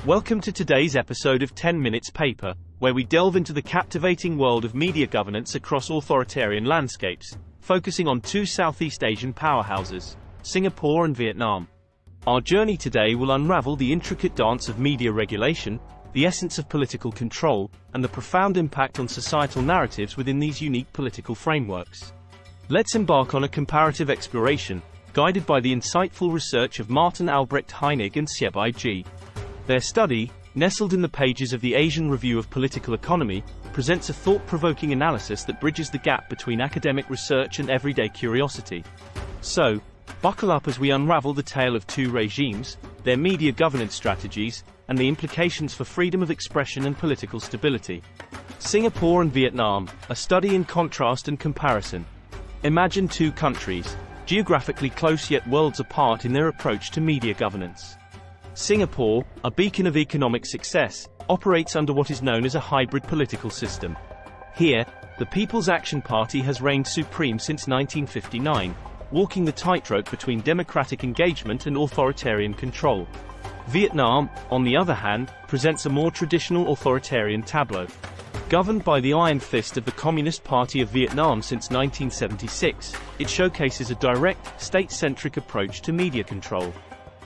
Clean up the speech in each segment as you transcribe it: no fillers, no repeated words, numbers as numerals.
Welcome to today's episode of 10 Minutes Paper, where we delve into the captivating world of media governance across authoritarian landscapes, focusing on two Southeast Asian powerhouses, Singapore and Vietnam. Our journey today will unravel the intricate dance of media regulation, the essence of political control, and the profound impact on societal narratives within these unique political frameworks. Let's embark on a comparative exploration, guided by the insightful research of Martin Albrecht Heinig and Xiaobai Ji. Their study, nestled in the pages of the Asian Review of Political Economy, presents a thought-provoking analysis that bridges the gap between academic research and everyday curiosity. So, buckle up as we unravel the tale of two regimes, their media governance strategies, and the implications for freedom of expression and political stability. Singapore and Vietnam, a study in contrast and comparison. Imagine two countries, geographically close yet worlds apart in their approach to media governance. Singapore, a beacon of economic success, operates under what is known as a hybrid political system. Here, the People's Action Party has reigned supreme since 1959, walking the tightrope between democratic engagement and authoritarian control. Vietnam, on the other hand, presents a more traditional authoritarian tableau. Governed by the iron fist of the Communist Party of Vietnam since 1976, it showcases a direct, state-centric approach to media control.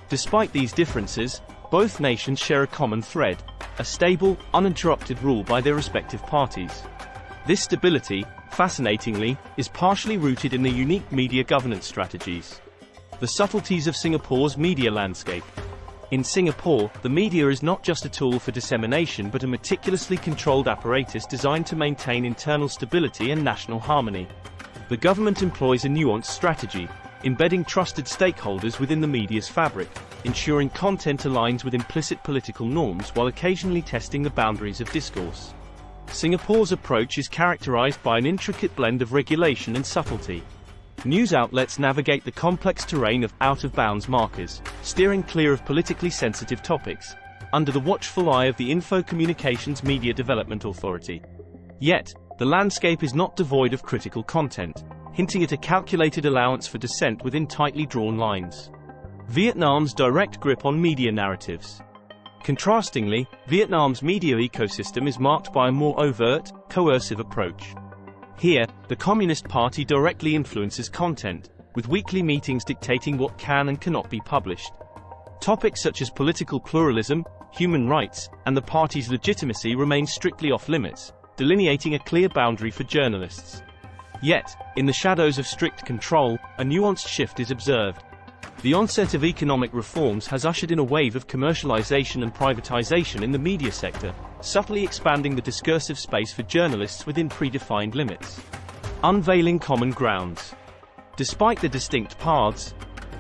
Despite these differences, both nations share a common thread: a stable, uninterrupted rule by their respective parties. This stability, fascinatingly, is partially rooted in the unique media governance strategies. The subtleties of Singapore's media landscape. In Singapore, the media is not just a tool for dissemination but a meticulously controlled apparatus designed to maintain internal stability and national harmony. The government employs a nuanced strategy, embedding trusted stakeholders within the media's fabric, ensuring content aligns with implicit political norms while occasionally testing the boundaries of discourse. Singapore's approach is characterized by an intricate blend of regulation and subtlety. News outlets navigate the complex terrain of out-of-bounds markers, steering clear of politically sensitive topics, under the watchful eye of the Info Communications Media Development Authority. Yet, the landscape is not devoid of critical content, hinting at a calculated allowance for dissent within tightly drawn lines. Vietnam's direct grip on media narratives. Contrastingly, Vietnam's media ecosystem is marked by a more overt, coercive approach. Here, the Communist Party directly influences content, with weekly meetings dictating what can and cannot be published. Topics such as political pluralism, human rights, and the party's legitimacy remain strictly off-limits, delineating a clear boundary for journalists. Yet, in the shadows of strict control, a nuanced shift is observed. The onset of economic reforms has ushered in a wave of commercialization and privatization in the media sector, subtly expanding the discursive space for journalists within predefined limits. Unveiling common grounds. Despite the distinct paths,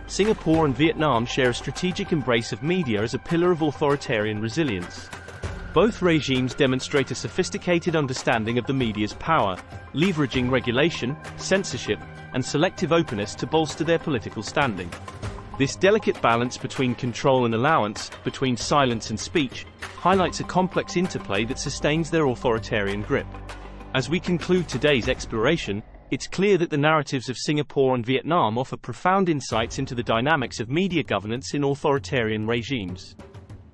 Singapore and Vietnam share a strategic embrace of media as a pillar of authoritarian resilience. Both regimes demonstrate a sophisticated understanding of the media's power, leveraging regulation, censorship, and selective openness to bolster their political standing. This delicate balance between control and allowance, between silence and speech, highlights a complex interplay that sustains their authoritarian grip. As we conclude today's exploration, it's clear that the narratives of Singapore and Vietnam offer profound insights into the dynamics of media governance in authoritarian regimes.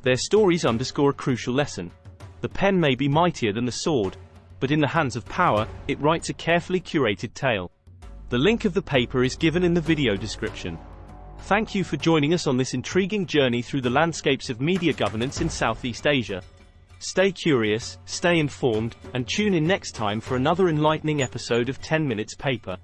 Their stories underscore a crucial lesson. The pen may be mightier than the sword, but in the hands of power, it writes a carefully curated tale. The link of the paper is given in the video description. Thank you for joining us on this intriguing journey through the landscapes of media governance in Southeast Asia. Stay curious, stay informed, and tune in next time for another enlightening episode of 10 Minutes Paper.